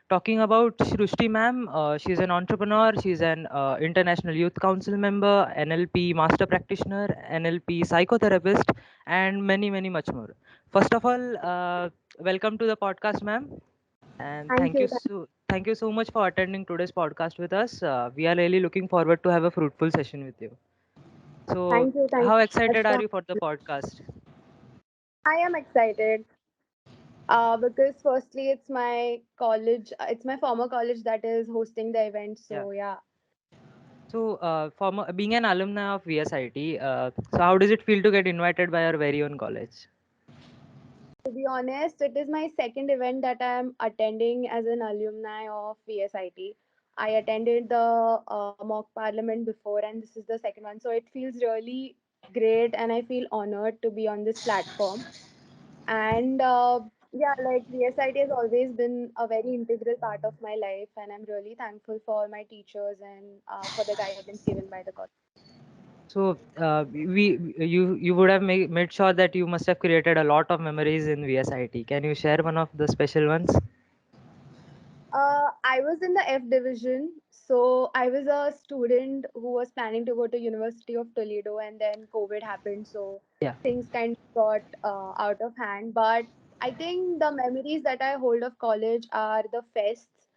talking about Shrushti ma'am. She's an entrepreneur. She's an international youth council member, NLP master practitioner, NLP psychotherapist, and many, many much more. First of all, welcome to the podcast, ma'am, and Thank you. thank you so much for attending today's podcast with us. We are really looking forward to have a fruitful session with you. So, Thank you. Thank how you so much excited are for. you for the podcast? I am excited because firstly, it's my college. It's my former college that is hosting the event. Yeah. So yeah. So, being an alumni of VSIT, so how does it feel to get invited by our very own college? To be honest, it is my second event that I am attending as an alumni of VSIT. I attended the mock parliament before, and this is the second one. So it feels really great, and I feel honored to be on this platform. And yeah, like VSIT has always been a very integral part of my life, and I'm really thankful for all my teachers and for the guidance given by the college. So, you would have made sure that you must have created a lot of memories in VSIT. Can you share one of the special ones? I was in the F division, so I was a student who was planning to go to University of Toledo, and then COVID happened, so Yeah. things kind of got out of hand. But I think the memories that I hold of college are the fests.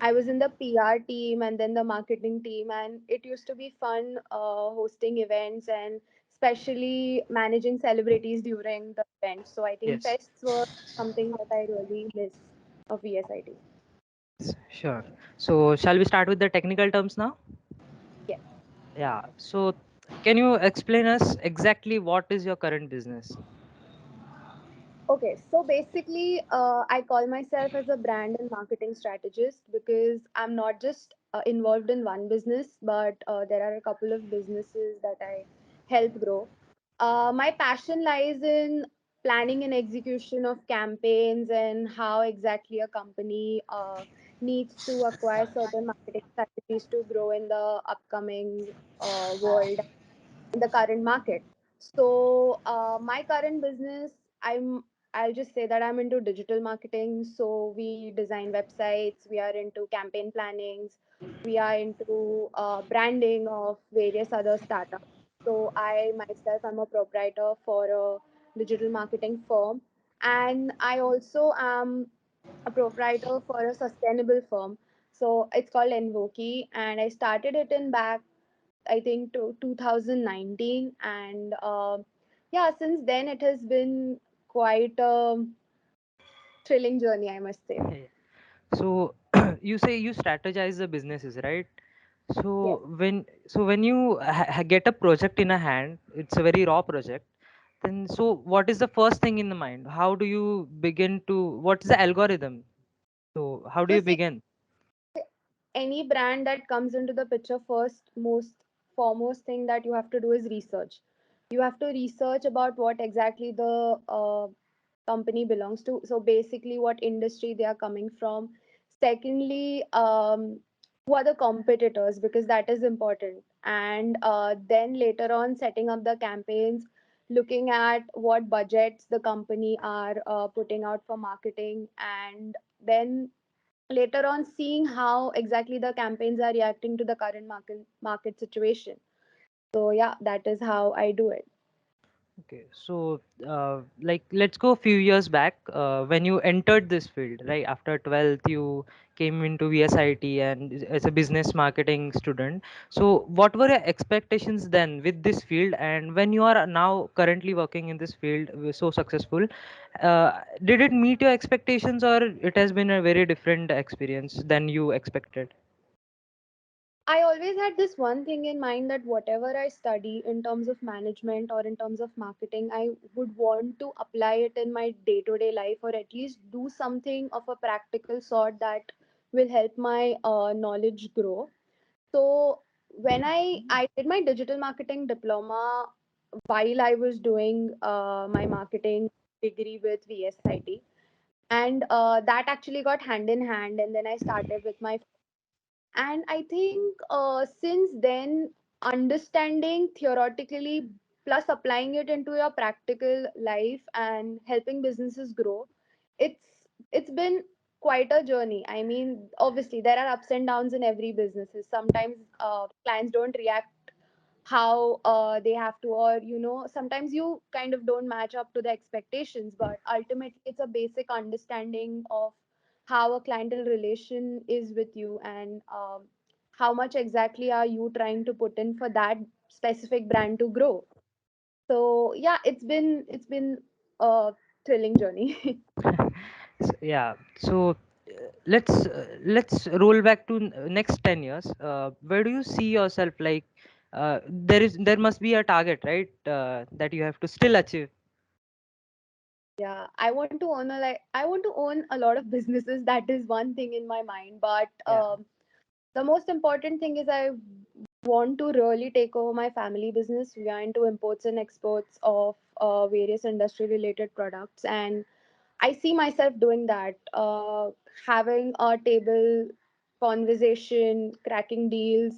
I was in the PR team and then the marketing team, and it used to be fun hosting events and especially managing celebrities during the events. So I think Yes. fests were something that I really miss of VSIT. Sure. So, shall we start with the technical terms now? Yes. Yeah. So, can you explain us exactly what is your current business? Okay, so basically, I call myself as a brand and marketing strategist because I'm not just involved in one business, but there are a couple of businesses that I help grow. My passion lies in planning and execution of campaigns and how exactly a company needs to acquire certain marketing strategies to grow in the upcoming world in the current market. So my current business, I'll just say that I'm into digital marketing. So we design websites, we are into campaign plannings, we are into branding of various other startups. So I myself am a proprietor for a digital marketing firm, and I also am a proprietor for a sustainable firm. So it's called Envoki, and I started it in back I think to 2019, and yeah, since then it has been quite a thrilling journey, I must say. Yeah. So, you say you strategize the businesses, right? Yes. When you get a project in a hand, it's a very raw project. Then, so what is the first thing in the mind? How do you begin to? What's the algorithm? So, how do So you see, begin? any brand that comes into the picture, first most foremost thing that you have to do is research. You have to research about what exactly the company belongs to, so basically what industry they are coming from. Secondly, who are the competitors, because that is important. And then later on, setting up the campaigns, looking at what budgets the company are putting out for marketing, and then later on seeing how exactly the campaigns are reacting to the current market situation. So yeah, that is how I do it. Okay, so like let's go a few years back when you entered this field, right? After 12th, you came into VSIT and as a business marketing student. So, what were your expectations then with this field? And when you are now currently working in this field, so successful, did it meet your expectations or it has been a very different experience than you expected? I always had this one thing in mind that whatever I study in terms of management or in terms of marketing, I would want to apply it in my day to day life, or at least do something of a practical sort that will help my knowledge grow. So when I did my digital marketing diploma while I was doing my marketing degree with VSIT, and that actually got hand in hand. And then I started with my, and I think since then, understanding theoretically plus applying it into your practical life and helping businesses grow, it's been quite a journey. I mean, obviously there are ups and downs in every businesses. Sometimes clients don't react how they have to, or sometimes you kind of don't match up to the expectations, but ultimately it's a basic understanding of how a clientele relation is with you, and how much exactly are you trying to put in for that specific brand to grow. So yeah, it's been a thrilling journey. Yeah. So let's roll back to next 10 years. Where do you see yourself? Like, there must be a target, right? That you have to still achieve. Yeah, I want to own a lot of businesses. That is one thing in my mind. But Yeah. the most important thing is I want to really take over my family business. We are into imports and exports of various industry related products, and I see myself doing that. Having a table conversation, cracking deals,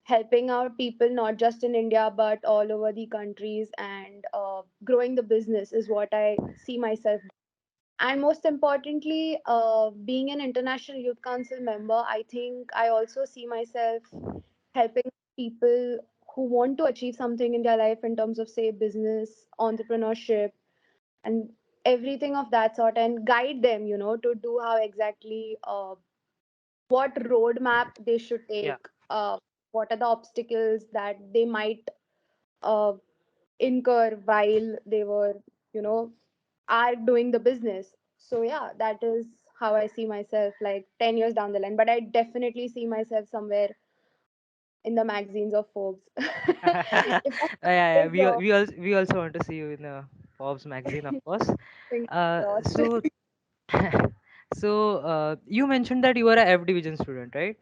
helping out people not just in India but all over the countries, and growing the business is what I see myself. And most importantly, being an International Youth Council member, I think I also see myself helping people who want to achieve something in their life in terms of, say, business, entrepreneurship, and everything of that sort, and guide them, to do how exactly, what roadmap they should Yeah. take, what are the obstacles that they might uh, incur while they were, you know, are doing the business. So yeah, that is how I see myself like 10 years down the line. But I definitely see myself somewhere in the magazines of Forbes. If Yeah, that yeah, is we also want to see you in the Forbes magazine, of course. fingers crossed. So you mentioned that you were a F division student, right?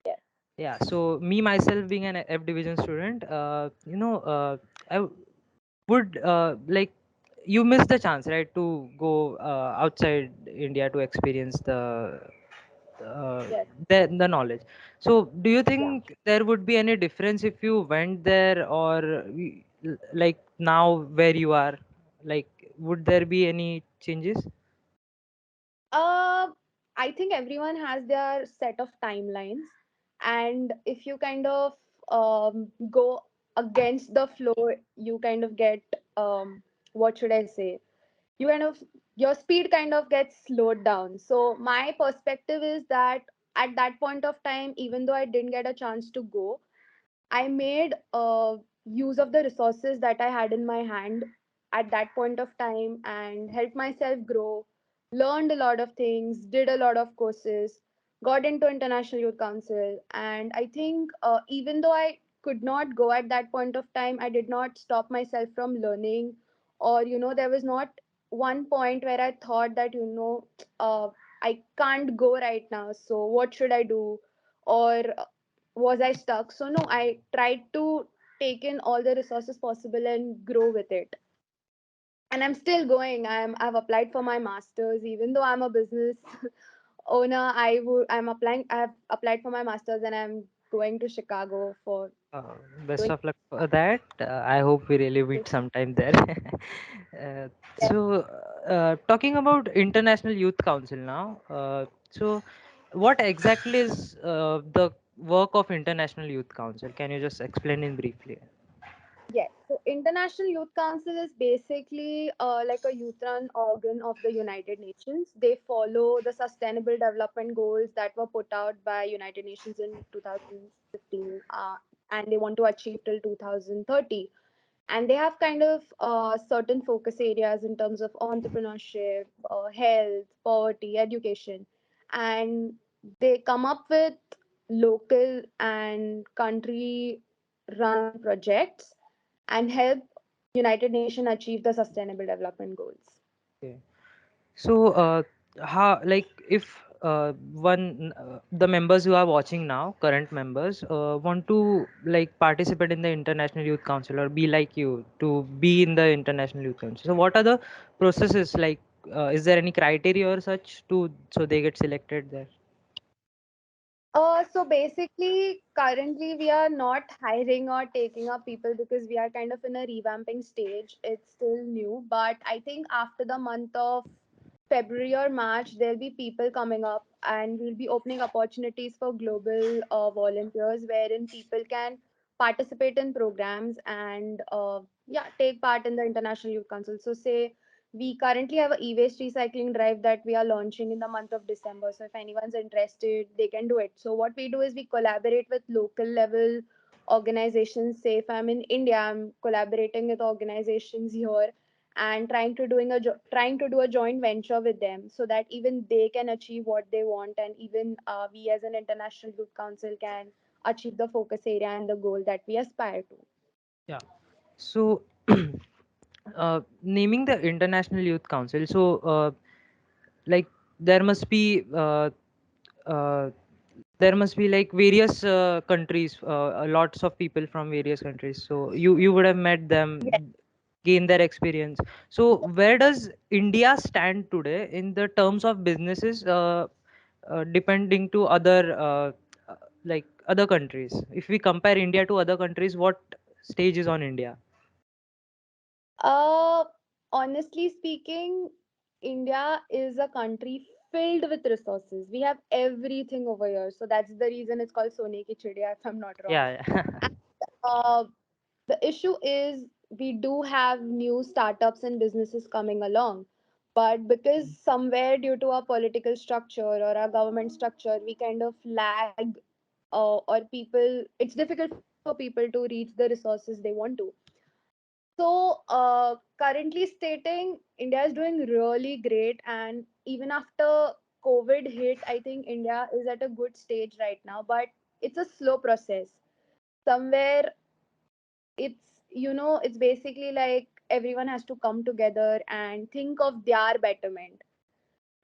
Yes. Yeah. So me myself being an F division student, I would like, you missed the chance, right, to go outside India to experience uh, Yes. the knowledge. So do you Yeah. think there would be any difference if you went there, or like now where you are, like, would there be any changes? Uh, I think everyone has their set of timelines, and if you kind of go against the flow, you kind of get, what should I say? You kind of, your speed kind of gets slowed down. So my perspective is that at that point of time, even though I didn't get a chance to go, I made use of the resources that I had in my hand at that point of time and helped myself grow, learned a lot of things, did a lot of courses, got into International Youth Council. And I think even though I could not go at that point of time, I did not stop myself from learning. Or, there was not one point where I thought that, I can't go right now. So what should I do? Or was I stuck? So no, I tried to take in all the resources possible and grow with it. And I'm still going. I've applied for my masters, even though I'm a business owner. I'm applying. I've applied for my masters, and I'm going to Chicago for Uh, Best doing. of luck for that. I hope we really meet sometime there. Talking about International Youth Council now. What exactly is the work of International Youth Council? Can you just explain in briefly? Yes. So International Youth Council is basically like a youth-run organ of the United Nations. They follow the Sustainable Development Goals that were put out by United Nations in 2015, and they want to achieve till 2030. And they have kind of certain focus areas in terms of entrepreneurship, health, poverty, education, and they come up with local and country run projects and help United Nations achieve the sustainable development goals. Okay. So, how, like, if the members who are watching now, current members, want to like participate in the International Youth Council or be like you to be in the International Youth Council. So, what are the processes like? Is there any criteria or such to so they get selected there? So basically, currently we are not hiring or taking up people because we are kind of in a revamping stage. It's still new, but I think after the month of February or March, there'll be people coming up, and we'll be opening opportunities for global volunteers wherein people can participate in programs and yeah, take part in the International Youth Council. So, say we currently have a e-waste recycling drive that we are launching in the month of December. So, if anyone's interested, they can do it. So, what we do is we collaborate with local level organizations. Say, if I'm in India, I'm collaborating with organizations here and trying to do a joint venture with them so that even they can achieve what they want, and even we as an international youth council can achieve the focus area and the goal that we aspire to. Yeah. So, naming the International Youth Council. So, like there must be uh, like various countries, lots of people from various countries. So you would have met them, gain their experience. So where does India stand today in the terms of businesses, depending to other like other countries? If we compare India to other countries, what stage is on India? uh Honestly speaking, India is a country filled with resources. We have everything over here, so that's the reason it's called Sone ki Chidiya, if I'm not wrong. Yeah, yeah. uh, the issue is we do have new startups and businesses coming along, but because somewhere due to our political structure or our government structure we kind of lag, or people, it's difficult for people to reach the resources they want to. So currently stating, India is doing really great, and even after COVID hit, I think India is at a good stage right now, but it's a slow process. Somewhere it's basically like everyone has to come together and think of their betterment.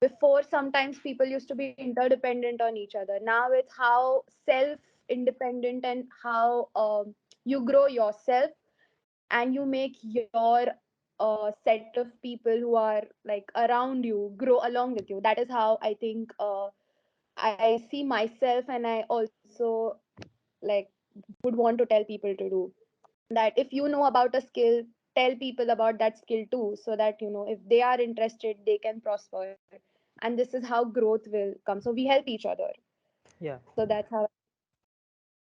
Before, sometimes people used to be interdependent on each other. Now it's how self independent and how you grow yourself and you make your set of people who are like around you grow along with you. That is how I think I see myself, and I also like would want to tell people to do that. If you know about a skill, tell people about that skill too, so that if they are interested they can prosper, and this is how growth will come. So we help each other. Yeah. So that's how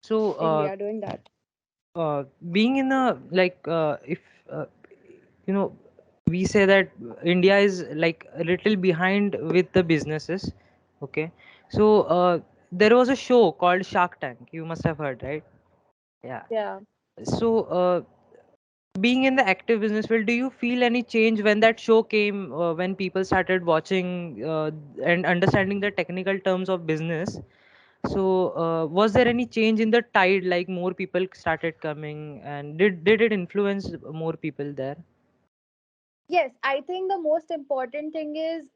So, I think we are doing that. being in a like if uh, you know we say that India is like a little behind with the businesses. Okay. So there was a show called Shark Tank, you must have heard, right? Yeah. Yeah. So being in the active business field, do you feel any change when that show came, when people started watching and understanding the technical terms of business? So, was there any change in the tide? Like more people started coming, and did it influence more people there? Yes, I think the most important thing is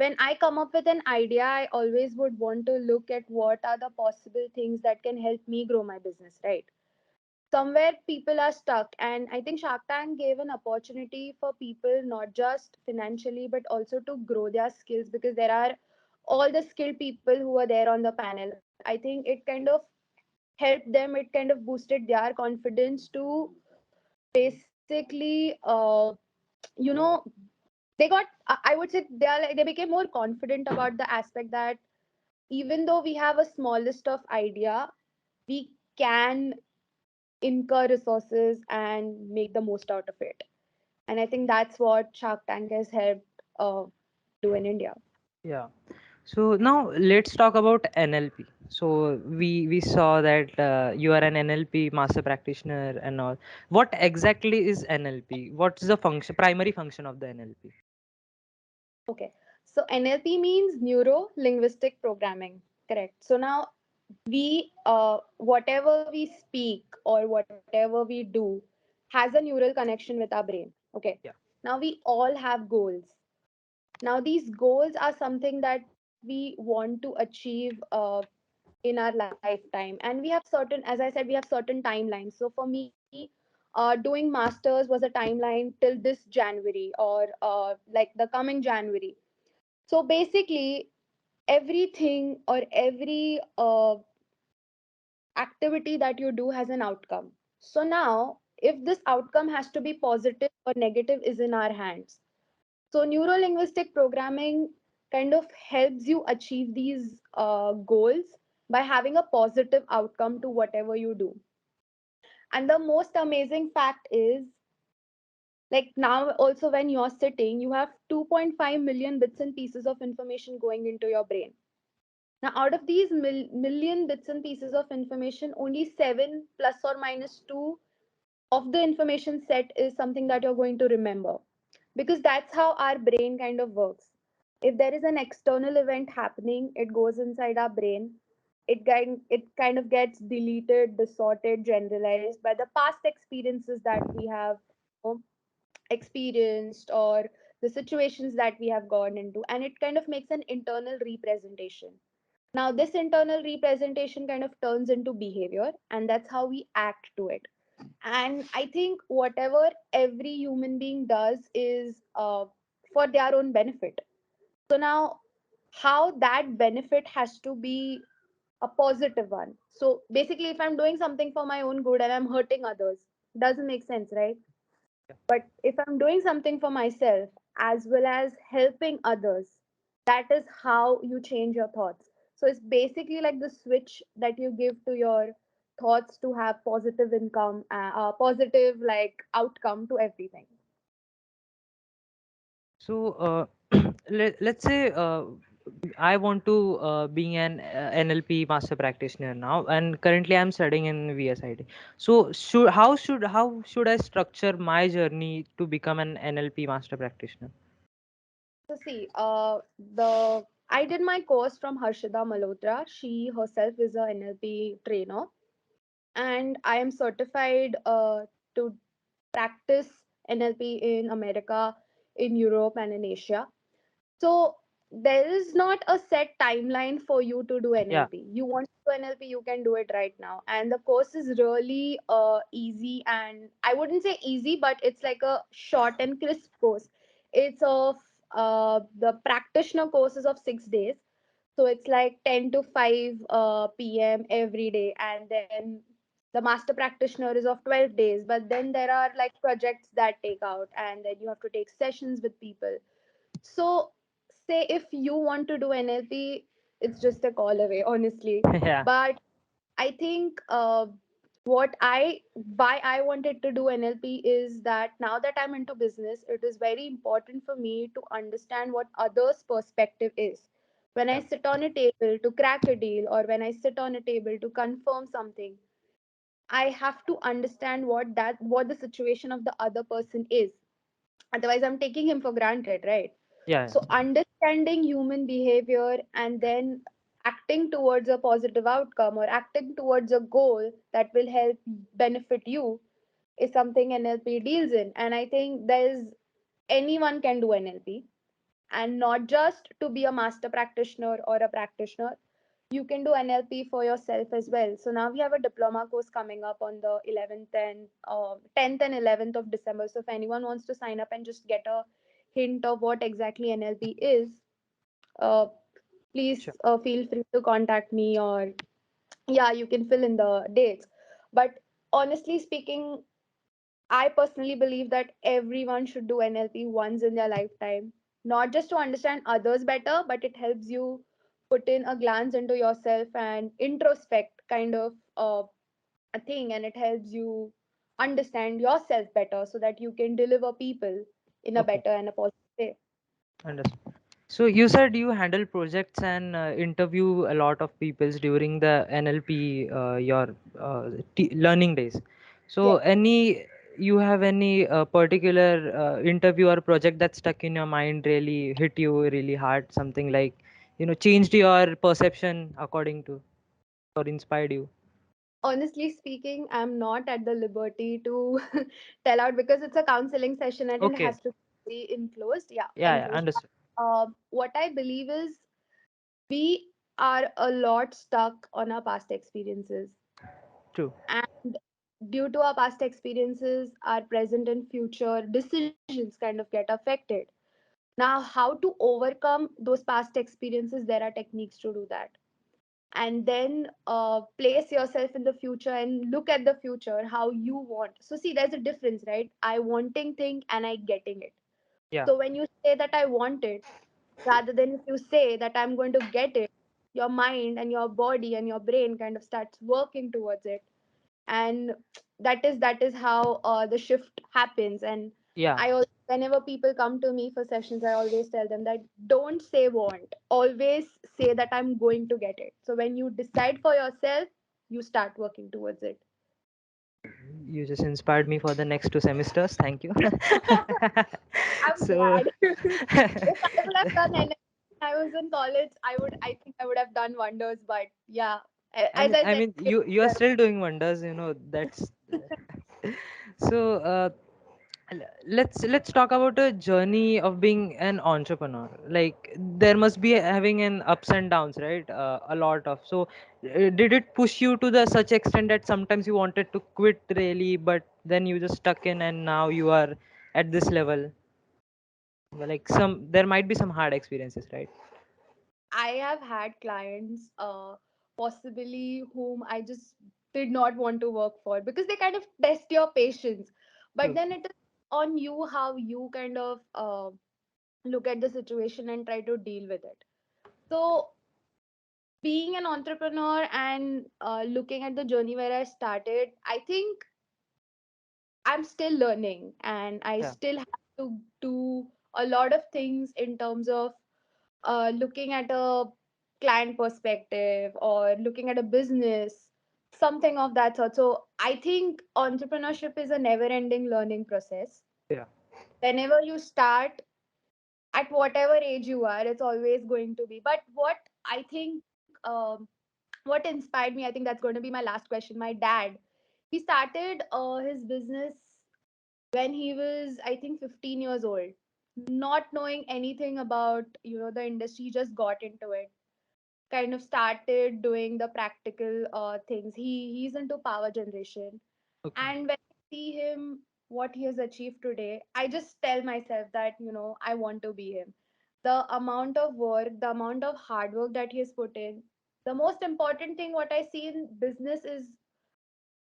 when I come up with an idea, I always would want to look at what are the possible things that can help me grow my business, right? Somewhere people are stuck, and I think Shark Tank gave an opportunity for people not just financially but also to grow their skills, because there are all the skilled people who are there on the panel. I think it kind of helped them, it kind of boosted their confidence to basically you know they got, I would say they are like, they became more confident about the aspect that even though we have a small list of idea, we can incur resources and make the most out of it. And I think that's what Shark Tank has helped uh, do in India. Yeah. So now let's talk about NLP. So we saw that you are an NLP master practitioner and all. What exactly is NLP? What's the function, primary function of the NLP? Okay, so NLP means neuro linguistic programming. Correct. So now we whatever we speak or whatever we do has a neural connection with our brain. Okay. Yeah. Now we all have goals. Now these goals are something that we want to achieve in our lifetime, and we have certain, as I said, we have certain timelines. So for me, doing masters was a timeline till this January, or like the coming January. So basically everything or every activity that you do has an outcome. So now if this outcome has to be positive or negative is in our hands. So neuro linguistic programming kind of helps you achieve these goals by having a positive outcome to whatever you do. And the most amazing fact is, like, now also when you're sitting, you have 2.5 million bits and pieces of information going into your brain. Now, out of these million bits and pieces of information, only 7 plus or minus 2 of the information set is something that you're going to remember, because that's how our brain kind of works. If there is an external event happening, it goes inside our brain. It kind of gets deleted, distorted, generalized by the past experiences that we have, you know, experienced, or the situations that we have gone into, and it kind of makes an internal representation. Now this internal representation kind of turns into behavior, and that's how we act to it. And I think whatever every human being does is for their own benefit. So now, how that benefit has to be a positive one. So basically, if I'm doing something for my own good and I'm hurting others, doesn't make sense, right? But if I'm doing something for myself as well as helping others, that is how you change your thoughts. So it's basically like the switch that you give to your thoughts to have positive income, positive like outcome to everything. So let's say I want to being an NLP master practitioner now, and currently I'm studying in VSIT. So how should I structure my journey to become an NLP master practitioner? So see, the I did my course from Harshada Malhotra. She herself is a NLP trainer, and I am certified to practice NLP in America, in Europe, and in Asia. So there is not a set timeline for you to do Yeah, NLP. You want to do NLP, you can do it right now. And the course is really easy, and I wouldn't say easy, but it's like a short and crisp course. It's of the practitioner course is of 6 days. So it's like 10 to 5 p.m. every day. And then the master practitioner is of 12 days. But then there are like projects that take out, and then you have to take sessions with people. So, say if you want to do NLP, it's just a call away, honestly. yeah, But I think why I wanted to do NLP is that now that I'm into business, it is very important for me to understand what others' perspective is. When I yeah, sit on a table to crack a deal, or when I sit on a table to confirm something, I have to understand what the situation of the other person is. Otherwise, I'm taking him for granted, right? yeah, So understanding human behavior and then acting towards a positive outcome or acting towards a goal that will help benefit you is something NLP deals in. And I think there's anyone can do NLP, and not just to be a master practitioner or a practitioner. You can do NLP for yourself as well. So now we have a diploma course coming up on the 11th and 10th and 11th of December. So if anyone wants to sign up and just get a hint of what exactly NLP is, uh, sure. please feel free to contact me, or yeah, you can fill in the dates. But honestly speaking, I personally believe that everyone should do NLP once in their lifetime, not just to understand others better, but it helps you put in a glance into yourself and introspect kind of a thing, and it helps you understand yourself better so that you can deliver people in a Okay, better and a positive way. understood. So you said you handle projects and interview a lot of peoples during the NLP your learning days. So Yes. any you have any particular interview or project that stuck in your mind, really hit you really hard, something like changed your perception according to or inspired you? Honestly speaking, I'm not at the liberty to tell out because it's a counseling session and it Okay, has to be enclosed. Yeah, yeah, yeah, enclosed. understood. What I believe is we are a lot stuck on our past experiences. True. And due to our past experiences, our present and future decisions kind of get affected. Now, how to overcome those past experiences, there are techniques to do that. And then place yourself in the future and look at the future how you want. So, see, there's a difference, right? I wanting thing and I getting it. Yeah. So when you say that I want it, rather than if you say that I'm going to get it, your mind and your body and your brain kind of starts working towards it. And that is how the shift happens. And Yeah. whenever people come to me for sessions, I always tell them that don't say want, always say that I'm going to get it. So when you decide for yourself, you start working towards it. You just inspired me for the next 2 semesters. Thank you. I'm So, glad. If I would have done anything when I was in college, I think I would have done wonders. But yeah, as I I said, mean, you are still doing wonders. That's so. Let's talk about a journey of being an entrepreneur. Like there must be having an ups and downs, right? A lot of. So, did it push you to the such extent that sometimes you wanted to quit really, but then you just stuck in, and now you are at this level? Like there might be some hard experiences, right? I have had clients, possibly whom I just did not want to work for because they kind of test your patience. But True. then it is on you how you kind of look at the situation and try to deal with it. So, being an entrepreneur and looking at the journey where I started, I think I'm still learning and I Yeah. still have to do a lot of things in terms of looking at a client perspective or looking at a business, something of that sort. So I think entrepreneurship is a never ending learning process. Yeah. Whenever you start, at whatever age you are, it's always going to be. But what I think, what inspired me, I think that's going to be my last question. My dad, he started his business when he was, I think, 15 years old, not knowing anything about the industry. He just got into it, kind of started doing the practical things. He's into power generation, Okay. and when I see him, what he has achieved today, I just tell myself that I want to be him. The amount of work, the amount of hard work that he has put in. The most important thing what I see in business is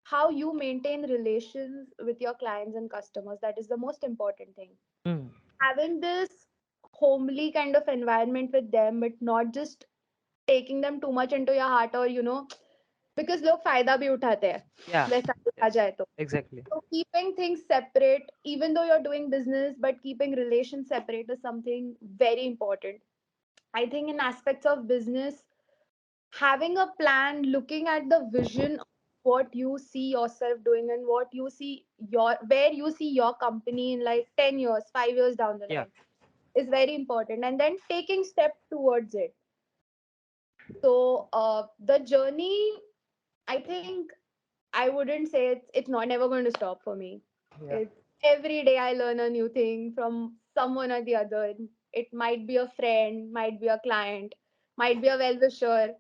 how you maintain relations with your clients and customers. That is the most important thing. Mm. Having this homely kind of environment with them, but not just taking them too much into your heart, or because लोग फायदा भी उठाते हैं Yeah. वैसा देखा Yes. जाए तो. Exactly. So keeping things separate, even though you're doing business, but keeping relations separate is something very important. I think in aspects of business, having a plan, looking at the vision of what you see yourself doing and what you see where you see your company in like 10 years, 5 years down the Yeah. line is very important, and then taking steps towards it. So the journey, I think, I wouldn't say it's not never going to stop for me. Yeah. It's every day I learn a new thing from someone or the other. It might be a friend, might be a client, might be a well wisher,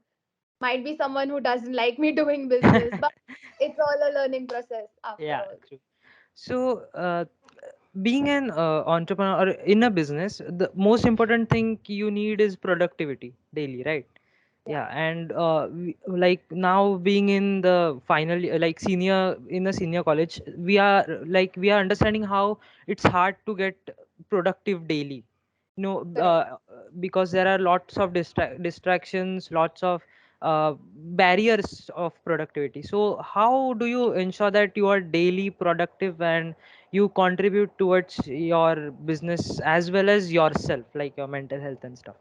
might be someone who doesn't like me doing business, but it's all a learning process after Yeah. all. True. So, being an entrepreneur or in a business, the most important thing you need is productivity daily, right? Yeah, Yeah, and like now being in the final like senior in a senior college, we are understanding how it's hard to get productive daily. correct. Because there are lots of distractions, lots of barriers of productivity. So how do you ensure that you are daily productive and you contribute towards your business as well as yourself, like your mental health and stuff?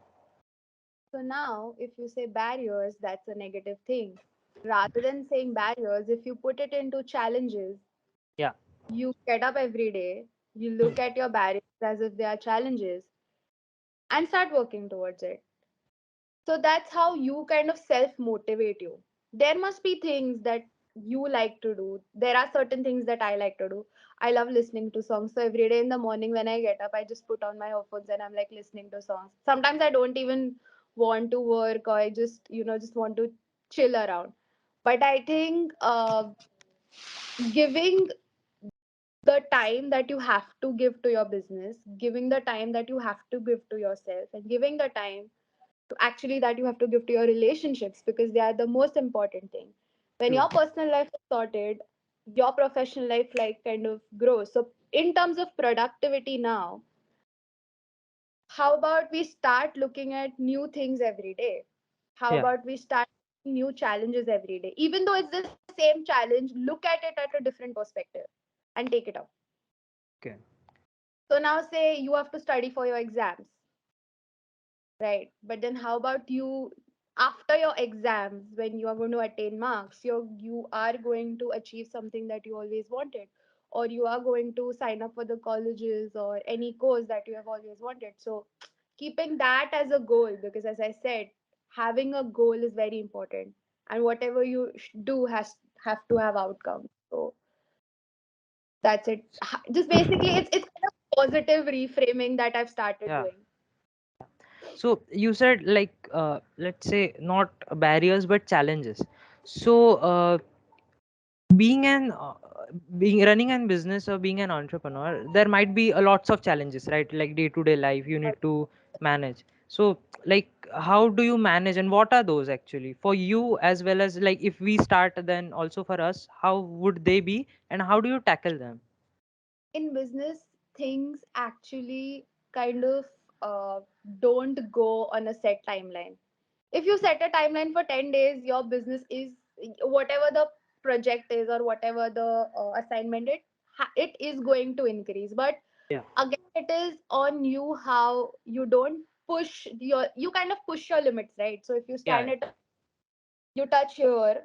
So now, if you say barriers, that's a negative thing. Rather than saying barriers, if you put it into challenges, Yeah. you get up every day, you look at your barriers as if they are challenges, and start working towards it. So that's how you kind of self motivate you. There must be things that you like to do. There are certain things that I like to do. I love listening to songs. So every day in the morning when I get up, I just put on my earphones and I'm like listening to songs. Sometimes I don't even want to work, or I just want to chill around. But I think giving the time that you have to give to your business, giving the time that you have to give to yourself, and giving the time to actually that you have to give to your relationships, because they are the most important thing. When True. your personal life is sorted, your professional life like kind of grows. So in terms of productivity now, how about we start looking at new things every day? How Yeah. about we start new challenges every day? Even though it's the same challenge, look at it at a different perspective and take it up. Okay. So now say you have to study for your exams, right? But then how about you after your exams when you are going to attain marks, you are going to achieve something that you always wanted, or you are going to sign up for the colleges or any course that you have always wanted. So keeping that as a goal, because as I said, having a goal is very important, and whatever you do has have to have outcomes. So that's it. Just basically it's kind of positive reframing that I've started Yeah. doing. So you said like let's say not barriers but challenges. So being an being running an business or being an entrepreneur, there might be a lots of challenges, right? Like day to day life you need to manage. So like how do you manage and what are those actually for you, as well as like if we start then also for us, how would they be and how do you tackle them? In business, things actually kind of uh, don't go on a set timeline. If you set a timeline for 10 days, your business is whatever the project is or whatever the assignment it is going to increase. But Yeah. again, it is on you how you don't you kind of push your limits, right? So if you stand Yeah. at you touch here,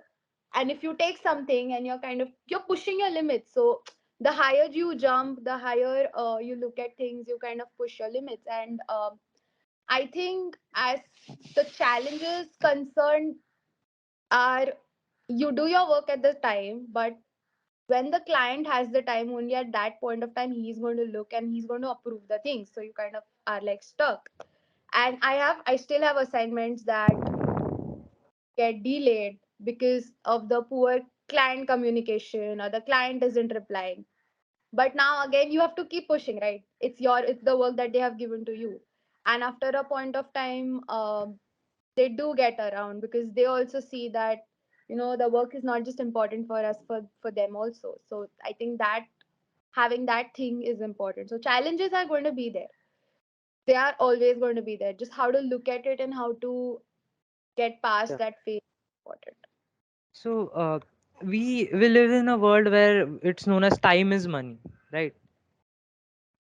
and if you take something and you're pushing your limits. So the higher you jump, the higher you look at things, you kind of push your limits. And I think as the challenges concerned are, you do your work at the time, but when the client has the time, only at that point of time he's going to look and he's going to approve the things, so you kind of are like stuck. And I still have assignments that get delayed because of the poor client communication or the client isn't replying. But now again, you have to keep pushing, right? It's the work that they have given to you. And after a point of time, they do get around because they also see that the work is not just important for us, for them also. So I think that having that thing is important. So challenges are going to be there. They are always going to be there. Just how to look at it and how to get past Yeah. that phase is important. So we live in a world where it's known as time is money, right?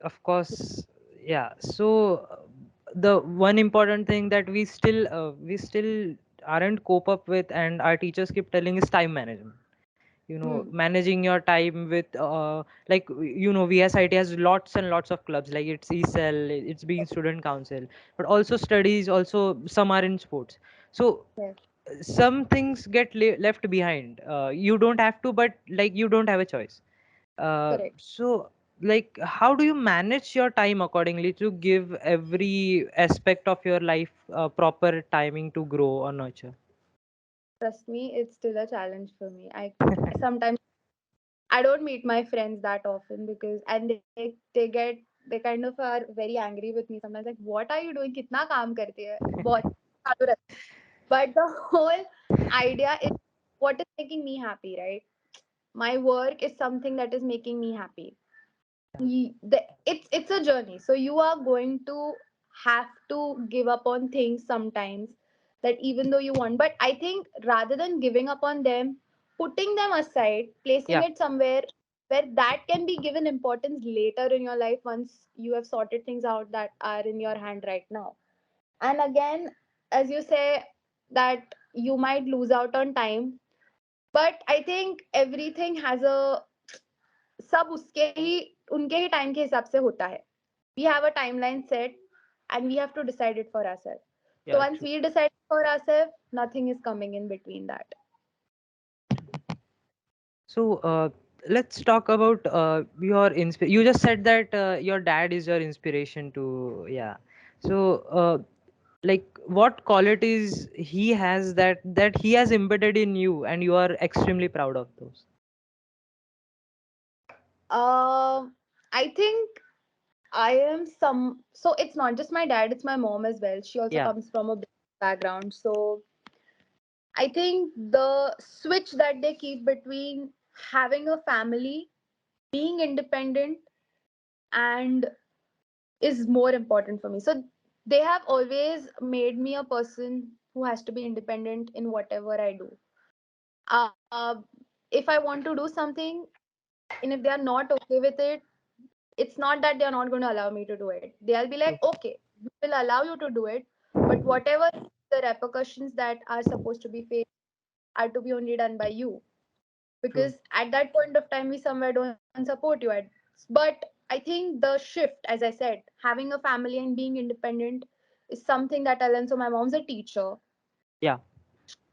Of course. Yeah. So the one important thing that we still aren't cope up with and our teachers keep telling is time management. Hmm. Managing your time with like VSIT has lots and lots of clubs, like it's E-Cell, it's being student council, but also studies, also some are in sports. So Yes, some things get left behind. You don't have to, but like you don't have a choice. correct. So like how do you manage your time accordingly to give every aspect of your life proper timing to grow or nurture? Trust me, it's still a challenge for me. I sometimes I don't meet my friends that often because and they kind of are very angry with me sometimes, like what are you doing? कितना काम करती है? बहुत चालू रहता है. But the whole idea is what is making me happy, right? My work is something that is making me happy. It's a journey, so you are going to have to give up on things sometimes that even though you want. But I think rather than giving up on them, putting them aside, placing Yeah. it somewhere where that can be given importance later in your life once you have sorted things out that are in your hand right now. And again, as you say, that you might lose out on time, but I think everything has a सब उसके ही उनके ही time के हिसाब से होता है. We have a timeline set and we have to decide it for ourselves. So Yeah, once true. we decide for ourselves, nothing is coming in between that. So let's talk about your you just said that your dad is your inspiration to, yeah. So like what qualities he has that he has embedded in you and you are extremely proud of those? I think I am some. So it's not just my dad; it's my mom as well. She also Yeah. comes from a business background. So I think the switch that they keep between having a family, being independent, and is more important for me. So They have always made me a person who has to be independent in whatever I do. Uh, if I want to do something and if they are not okay with it, it's not that they are not going to allow me to do it. They'll be like, True. okay, we will allow you to do it, but whatever the repercussions that are supposed to be faced are to be only done by you. True. Because at that point of time, we somewhere don't support you. But I think the shift, as I said, having a family and being independent is something that I learned. So my mom's a teacher, Yeah.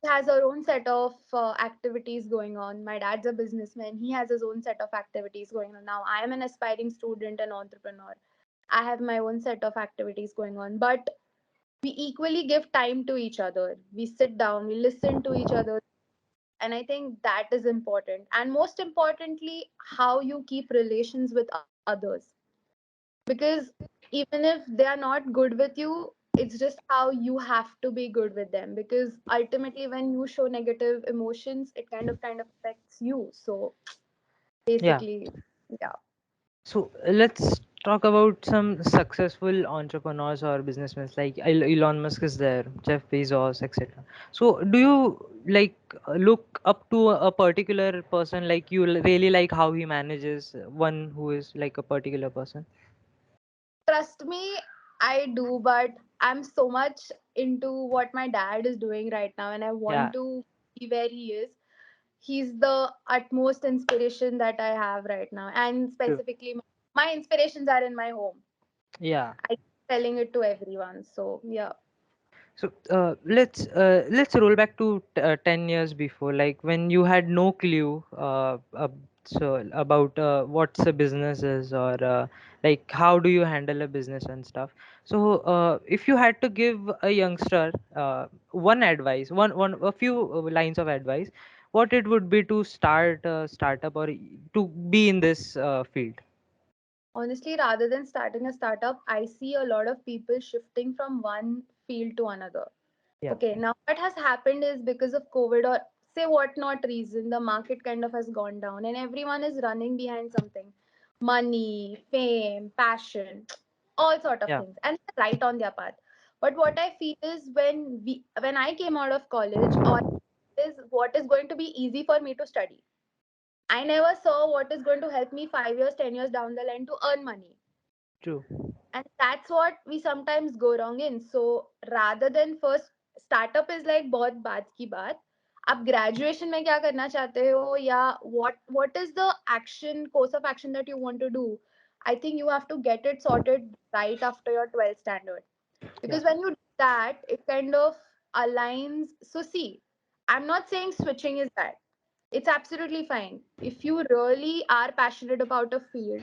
has her own set of activities going on. My dad's a businessman. He has his own set of activities going on. Now, I am an aspiring student and entrepreneur. I have my own set of activities going on. But we equally give time to each other. We sit down, we listen to each other. And I think that is important. And most importantly, how you keep relations with others. Because even if they are not good with you, it's just how you have to be good with them, because ultimately when you show negative emotions, it kind of affects you. So Yeah. basically, yeah. So let's talk about some successful entrepreneurs or businessmen like Elon Musk is there, Jeff Bezos, etc. So do you like look up to a particular person, like you really like how he manages one who is like a particular person? Trust me, I do, but I'm so much into what my dad is doing right now, and I want Yeah, to be where he is. He's the utmost inspiration that I have right now, and true. specifically my inspirations are in my home. Yeah. I keep telling it to everyone. So yeah. So let's roll back to 10 years before, like when you had no clue so about what's a business is, or like how do you handle a business and stuff. So if you had to give a youngster one advice, one a few lines of advice, what it would be to start a startup or to be in this field. Honestly, rather than starting a startup, I see a lot of people shifting from one field to another. Yeah. Okay, now what has happened is because of COVID or say what not reason, the market kind of has gone down and everyone is running behind something. Money, fame, passion, all sort of Yeah. things. And they're right on their path. But what I feel is when I came out of college, all is what is going to be easy for me to study. I never saw what is going to help me 5 years, 10 years down the line to earn money. True. And that's what we sometimes go wrong in. So rather than first, startup is like बहुत बात की बात. आप graduation में क्या करना चाहते हो या what is the action course of action that you want to do. I think you have to get it sorted right after your 12th standard, Yeah. because when you do that it kind of aligns. So see, I'm not saying switching is bad. It's absolutely fine if you really are passionate about a field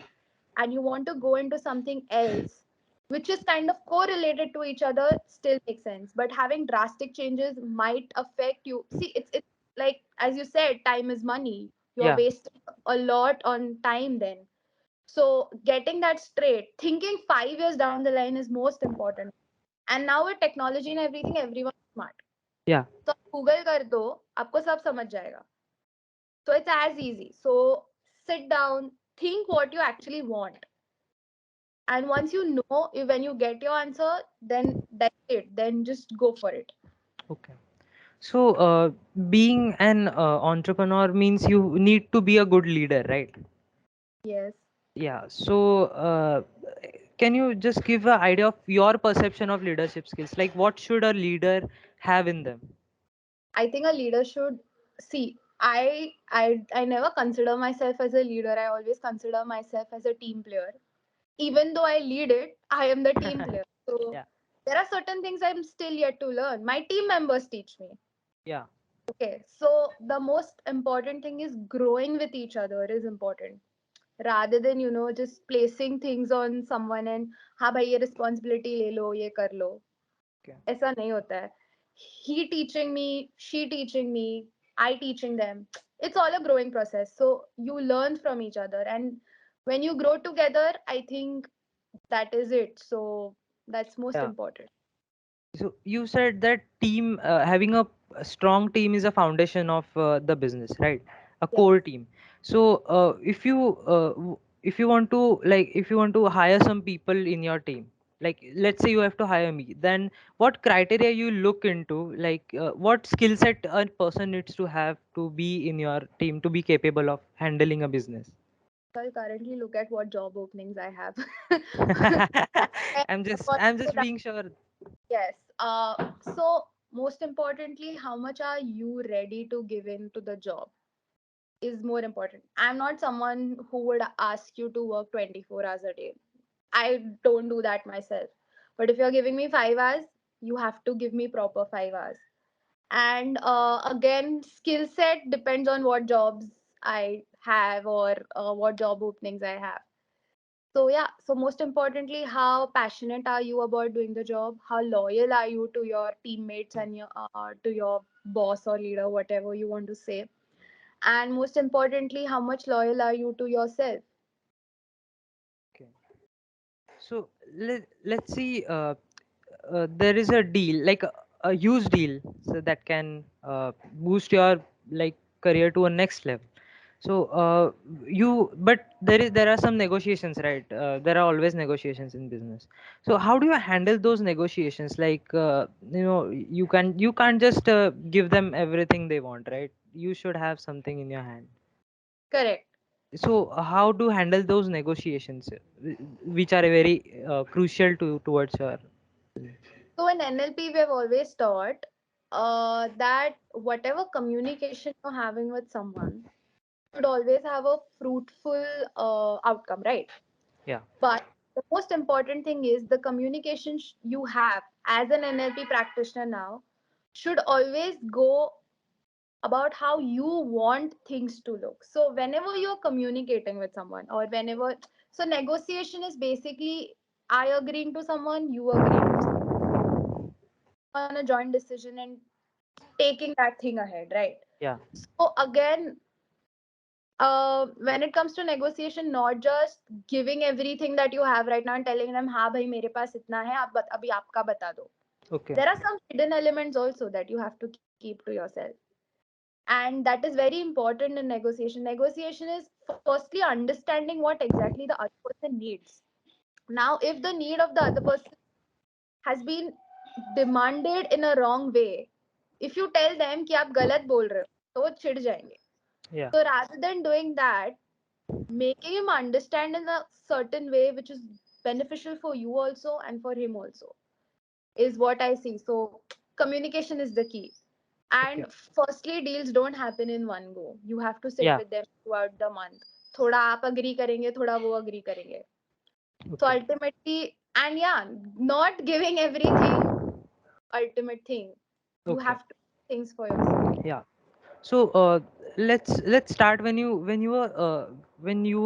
and you want to go into something else which is kind of correlated to each other. Still makes sense, but having drastic changes might affect you. See, it's like as you said, time is money. You're Yeah. wasting a lot on time then. So getting that straight, thinking 5 years down the line is most important. And now with technology and everything, everyone's smart. Yeah. So Google कर दो, आपको सब समझ जाएगा. So it's as easy. So sit down, think what you actually want. And once you know, when you get your answer, then that's it. Then just go for it. Okay. So, being an entrepreneur means you need to be a good leader, right? Yes. Yeah. So, can you just give an idea of your perception of leadership skills? Like, what should a leader have in them? I think a leader should see. I never consider myself as a leader. I always consider myself as a team player. Even though I lead it, I am the team player. So Yeah. there are certain things I'm still yet to learn. My team members teach me. Yeah. Okay, so the most important thing is growing with each other is important, rather than just placing things on someone and हाँ भाई ये responsibility ले लो ये कर लो. Okay. ऐसा नहीं होता है. He teaching me, she teaching me, I teaching them. It's all a growing process. So you learn from each other, and when you grow together, I think that is it. So that's most Yeah. important. So you said that team, having a strong team is a foundation of the business, right? A Yes. core team. So if you want to, like, if you want to hire some people in your team, Like, let's say you have to hire me, then what criteria you look into, like what skill set a person needs to have to be in your team to be capable of handling a business? I'll currently look at what job openings I have. And I'm according to just that, being sure. yes. So most importantly, how much are you ready to give in to the job is more important. I'm not someone who would ask you to work 24 hours a day. I don't do that myself. But if you're giving me 5 hours, you have to give me proper 5 hours. And again, skill set depends on what jobs I have or what job openings I have. So yeah, so most importantly, how passionate are you about doing the job? How loyal are you to your teammates and your to your boss or leader, whatever you want to say? And most importantly, how much loyal are you to yourself? Okay. So let's see. There is a deal, like a huge deal, so that can boost your like career to a next level. So but there are some negotiations, right? There are always negotiations in business. So how do you handle those negotiations? Like you can't just give them everything they want, right? You should have something in your hand. Correct. So how to handle those negotiations, which are very crucial to towards your. So in NLP, we have always taught that whatever communication you're having with someone should always have a fruitful outcome, right? Yeah. But the most important thing is the communication you have as an NLP practitioner now should always go about how you want things to look. So whenever you're communicating with someone or whenever, so negotiation is basically I agreeing to someone, you agreeing to on a joint decision and taking that thing ahead, right? Yeah. So again, when it comes to negotiation, not just giving everything that you have right now and telling them, हाँ भाई मेरे पास इतना है आप अभी आपका बता दो. Okay. There are some hidden elements also that you have to keep to yourself, and that is very important in negotiation. Negotiation is firstly understanding what exactly the other person needs. Now, if the need of the other person has been demanded in a wrong way, if you tell them कि आप गलत बोल रहे हो तो वो चिढ़ जाएंगे. Yeah. So rather than doing that, making him understand in a certain way which is beneficial for you also and for him also is what I see. So communication is the key. Okay. And firstly, deals don't happen in one go. You have to sit Yeah. with them throughout the month. थोड़ा आप agree करेंगे, थोड़ा वो agree करेंगे. So Okay. ultimately, and yeah, not giving everything ultimate thing. You Okay. have to do things for yourself. Yeah. So let's start when you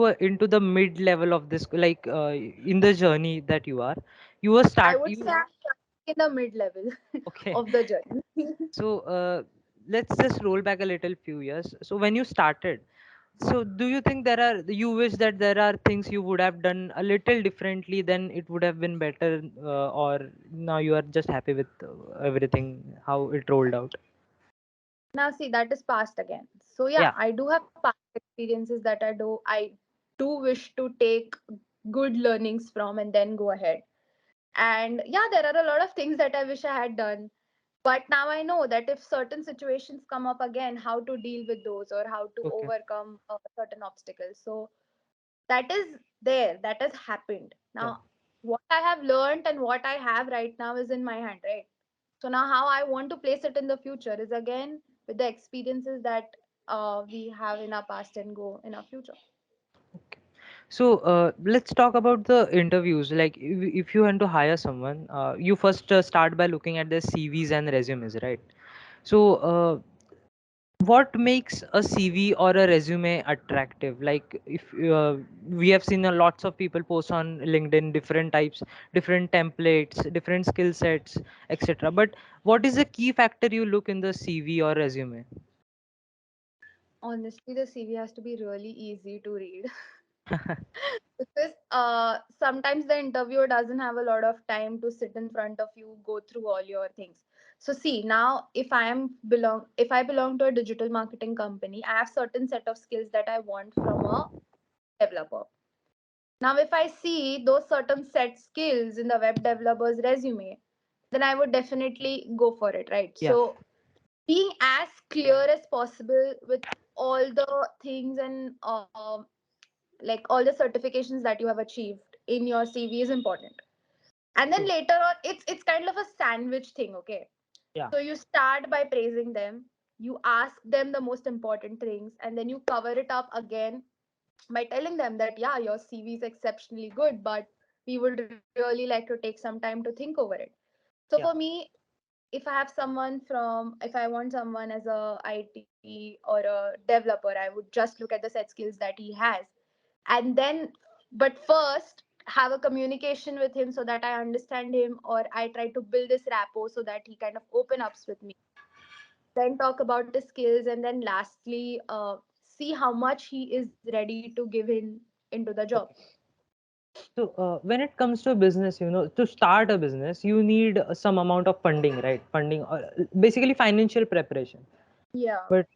were into the mid level of this, like in the journey that you were I start would say you. I'm in the mid level Okay. of the journey. So let's just roll back a little few years. So when you started, so do you think you wish that there are things you would have done a little differently, then it would have been better, or now you are just happy with everything how it rolled out? Now see that is past again. So yeah, Yeah. I do have past experiences that I do wish to take good learnings from and then go ahead. And yeah, there are a lot of things that I wish I had done. But now I know that if certain situations come up again, how to deal with those or how to Okay. overcome certain obstacles. So that is there, that has happened. Yeah. Now, what I have learned and what I have right now is in my hand, right? So now, how I want to place it in the future is again with the experiences that we have in our past and go in our future. Okay. So let's talk about the interviews. Like if you want to hire someone, you first start by looking at their CVs and resumes, right? So what makes a CV or a resume attractive? Like if we have seen a lots of people post on LinkedIn, different types, different templates, different skill sets, etc. But what is the key factor you look in the CV or resume? Honestly, the CV has to be really easy to read. Because sometimes the interviewer doesn't have a lot of time to sit in front of you, go through all your things. So see, now if I belong to a digital marketing company, I have certain set of skills that I want from a developer. Now, if I see those certain set skills in the web developer's resume, then I would definitely go for it, right? Yeah, So, being as clear as possible with all the things and like all the certifications that you have achieved in your CV is important. And then true. later on, it's kind of a sandwich thing, okay? Yeah, So you start by praising them, you ask them the most important things, and then you cover it up again by telling them that yeah, your CV is exceptionally good, but we would really like to take some time to think over it. So for yeah. me, if I want someone as a IT or a developer, I would just look at the set skills that he has, and then, but first have a communication with him so that I understand him, or I try to build this rapport so that he kind of open ups with me, then talk about the skills, and then lastly see how much he is ready to give in into the job. Okay. So when it comes to business, to start a business, you need some amount of funding, right? Funding, basically financial preparation. Yeah. But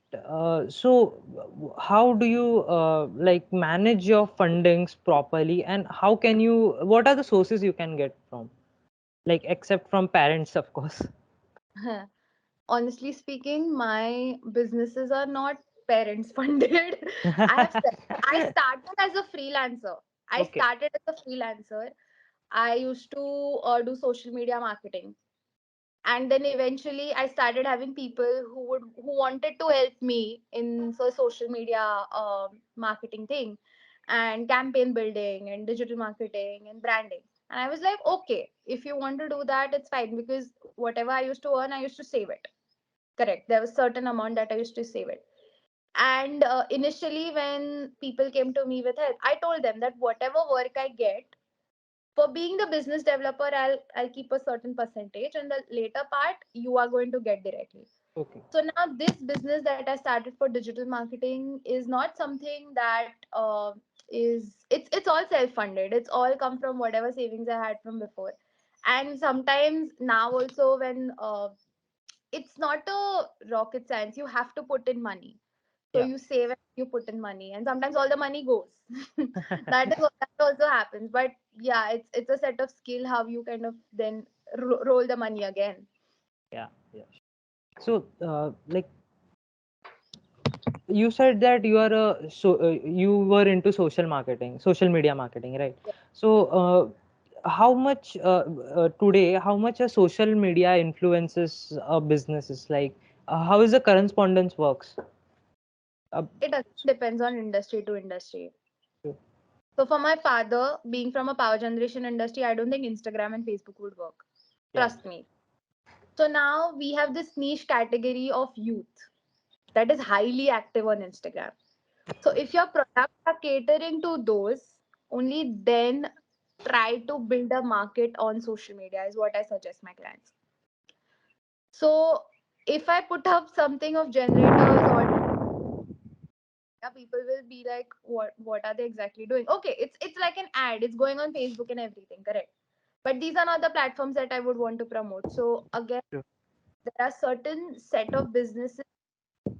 how do you like manage your fundings properly, and how can you? What are the sources you can get from, like except from parents, of course? Honestly speaking, my businesses are not parents funded. I have said, I started as a freelancer. I Okay, started as a freelancer. I used to do social media marketing, and then eventually I started having people who wanted to help me in so social media marketing thing, and campaign building and digital marketing and branding. And I was like, okay, if you want to do that, it's fine, because whatever I used to earn, I used to save it. Correct, there was certain amount that I used to save it. And initially when people came to me with help, I told them that whatever work I get, for being the business developer, I'll keep a certain percentage, and the later part you are going to get directly. okay, So now this business that I started for digital marketing is not something that it's all self funded. It's all come from whatever savings I had from before. And sometimes now also, when it's not a rocket science, you have to put in money. So yeah, you save and you put in money, and sometimes all the money goes. That also happens. But yeah, it's a set of skill how you kind of then roll the money again. yeah, yeah. So, like you said that you were into social marketing, social media marketing, right? So how much today, how much a social media influences businesses, like how is the correspondence works? uh, It again depends on industry to industry. So for my father, being from a power generation industry, I don't think Instagram and Facebook would work. yeah, Trust me. So now we have this niche category of youth that is highly active on Instagram. So if your products are catering to those, only then try to build a market on social media is what I suggest my clients. So if I put up something of generators or, yeah, people will be like, what are they exactly doing? Okay, it's like an ad. It's going on Facebook and everything, correct? But these are not the platforms that I would want to promote. So again, sure. there are certain set of businesses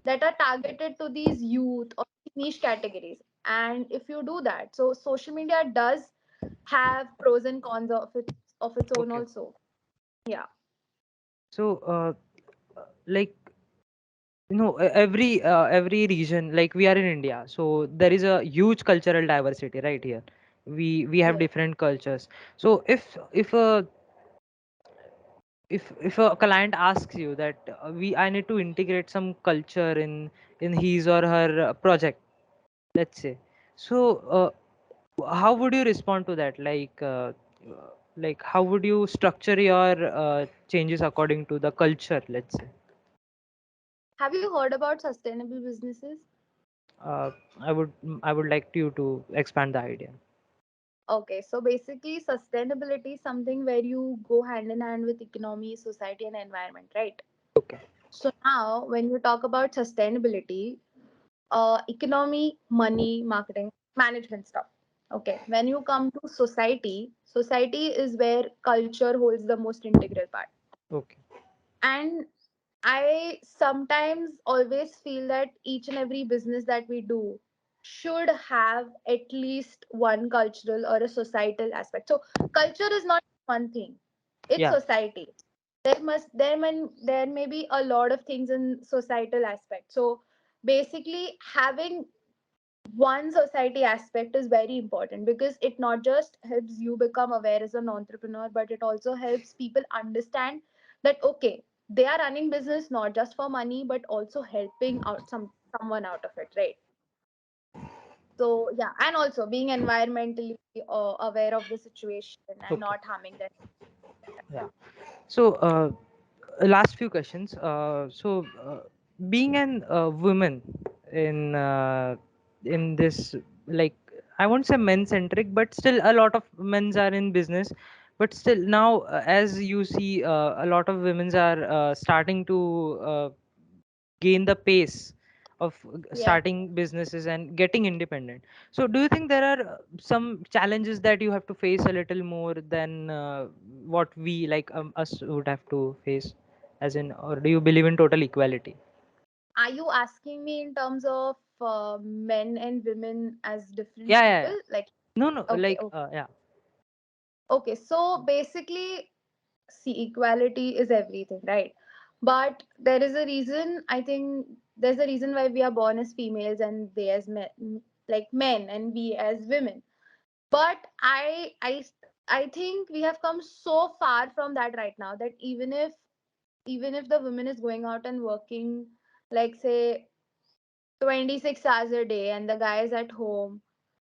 that are targeted to these youth or niche categories. And if you do that, so social media does have pros and cons of its own Okay, also. Yeah. so like every region, like we are in India, so there is a huge cultural diversity right here. We have Yes. different cultures. So if a client asks you that we I need to integrate some culture in his or her project, let's say, so how would you respond to that, like how would you structure your changes according to the culture, let's say? Have you heard about sustainable businesses? uh, I would like you to expand the idea. Okay, so basically, sustainability is something where you go hand in hand with economy, society, and environment, right? Okay, So now, when you talk about sustainability, economy, money, marketing, management stuff. Okay, when you come to society, society is where culture holds the most integral part. okay, And I sometimes always feel that each and every business that we do, should have at least one cultural or a societal aspect. So culture is not one thing, it's Yeah. society. There may be a lot of things in societal aspect. So basically having one society aspect is very important, because it not just helps you become aware as an entrepreneur, but it also helps people understand that okay, they are running business not just for money but also helping out someone out of it, right? So yeah, and also being environmentally aware of the situation and Okay. not harming them. Yeah. So, last few questions. Being an woman in this, like, I won't say men centric, but still a lot of men's are in business. But still now, as you see, a lot of women's are starting to gain the pace of Yeah. starting businesses and getting independent. So do you think there are some challenges that you have to face a little more than what we, like, us would have to face, as in, or do you believe in total equality? Are you asking me in terms of men and women as different Yeah, yeah, people? yeah. Like, No, no, okay, like, okay. yeah. Okay, so basically, see, equality is everything, right? But there is a reason, I think there's a reason why we are born as females and they as men, like men, and we as women. But I think we have come so far from that right now, that even if the woman is going out and working, like say 26 hours a day, and the guy is at home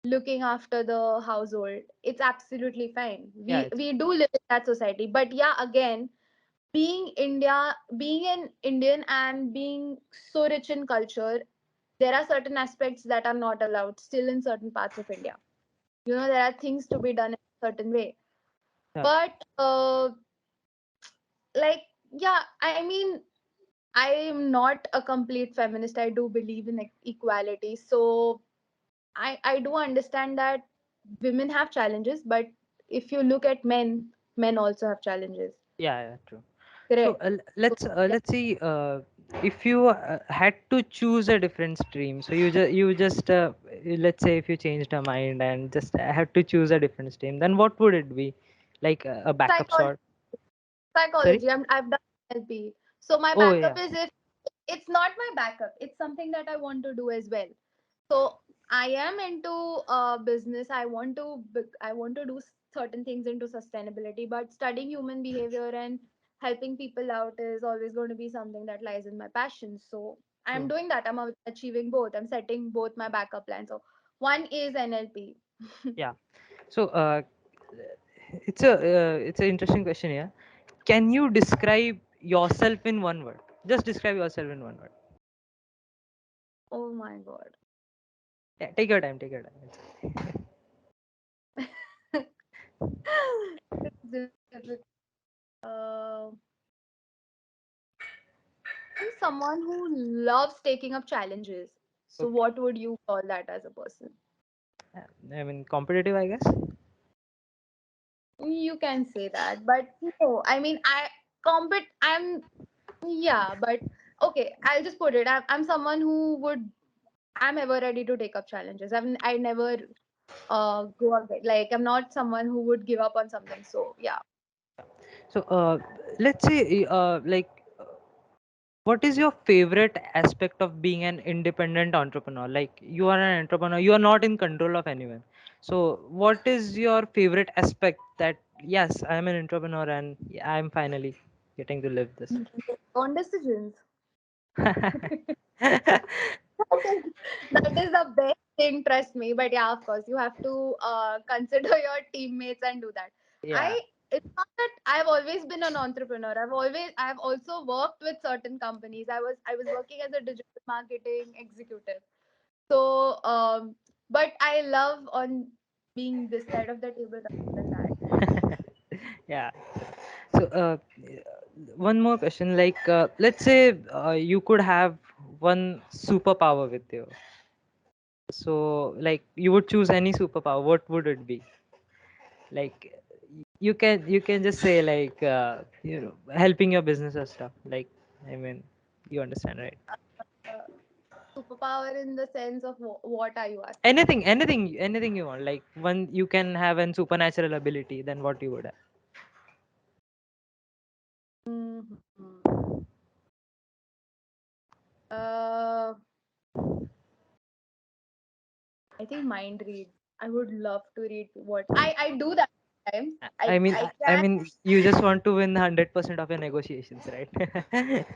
looking after the household, it's absolutely fine. Yeah, We do live in that society. But yeah, again, being an Indian and being so rich in culture, there are certain aspects that are not allowed still in certain parts of India. There are things to be done in a certain way. yeah, But like, yeah, I mean, I am not a complete feminist. I do believe in equality. So I do understand that women have challenges, but if you look at men also have challenges. yeah, yeah, true. So Correct. So, yeah. let's see, if you had to choose a different stream. So you just let's say if you changed your mind and just had to choose a different stream, then what would it be? Like a backup Psychology. sort? Sorry? I've done NLP. So my Oh backup yeah, is, if it's not my backup, it's something that I want to do as well. So I am into business. I want to do certain things into sustainability, but studying human behavior and helping people out is always going to be something that lies in my passion. So I'm true. doing that. I'm achieving both. I'm setting both my backup plans. So one is NLP. Yeah. So it's an interesting question here. Can you describe yourself in one word? Just describe yourself in one word. Oh my god. Yeah, take your time. Take your time. It's difficult. Uh, I'm someone who loves taking up challenges. So, Okay. what would you call that as a person? I mean, competitive, I guess. You can say that, but no, I mean, I'm, yeah, but okay, I'll just put it. I'm someone who I'm ever ready to take up challenges. I never go up, like, I'm not someone who would give up on something. So, yeah. So let's say, what is your favorite aspect of being an independent entrepreneur? Like, you are an entrepreneur, you are not in control of anyone. So what is your favorite aspect that, yes, I am an entrepreneur and I'm finally getting to live this? On decisions. That is the best thing, trust me. But yeah, of course, you have to consider your teammates and do that. Yeah. I It's not that I've always been an entrepreneur. I've also worked with certain companies. I was working as a digital marketing executive. So but I love on being this side of the table rather than that. Yeah. So one more question, like, let's say you could have one superpower with you. So, like, you would choose any superpower, what would it be? Like, you can just say, like, helping your business or stuff, like, I mean, you understand, right? Superpower in the sense of what are you asking? Anything you want. Like one you can have an supernatural ability, then what you would have? Mhm. Uh, I think mind reads. I would love to read what I do that sometimes. I mean, I I can. mean, you just want to win 100% of your negotiations, right?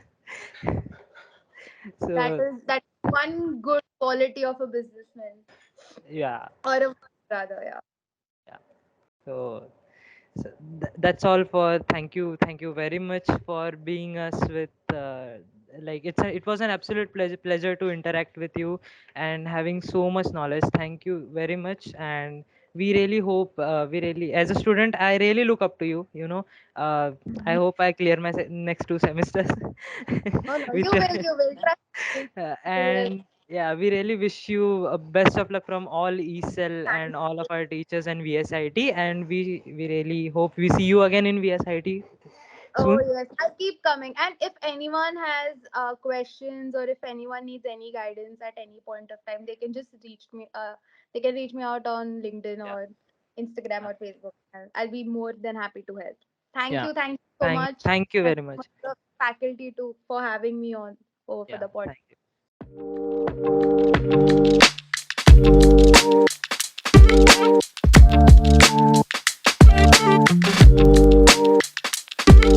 So That is one good quality of a businessman yeah, or a rather. Yeah. yeah. So that's all for thank you very much for being us with like it was an absolute pleasure to interact with you and having so much knowledge. Thank you very much, and we really hope we really, as a student, I really look up to you, you know. I Mhm. hope I clear my next two semesters No, no, with you will. You will. Trust me. You will. and yeah, we really wish you best of luck from all E-Cell and Thanks. all of our teachers and VSIT. And we really hope we see you again in VSIT Oh soon. yes, I'll keep coming. And if anyone has questions or if anyone needs any guidance at any point of time, they can just reach me. They can reach me out on LinkedIn Yeah, or Instagram yeah, or Facebook. I'll be more than happy to help. yeah. Thank you so much. Thank you Thank very you so much. much the faculty too for having me on over for Yeah, the podcast. thank you.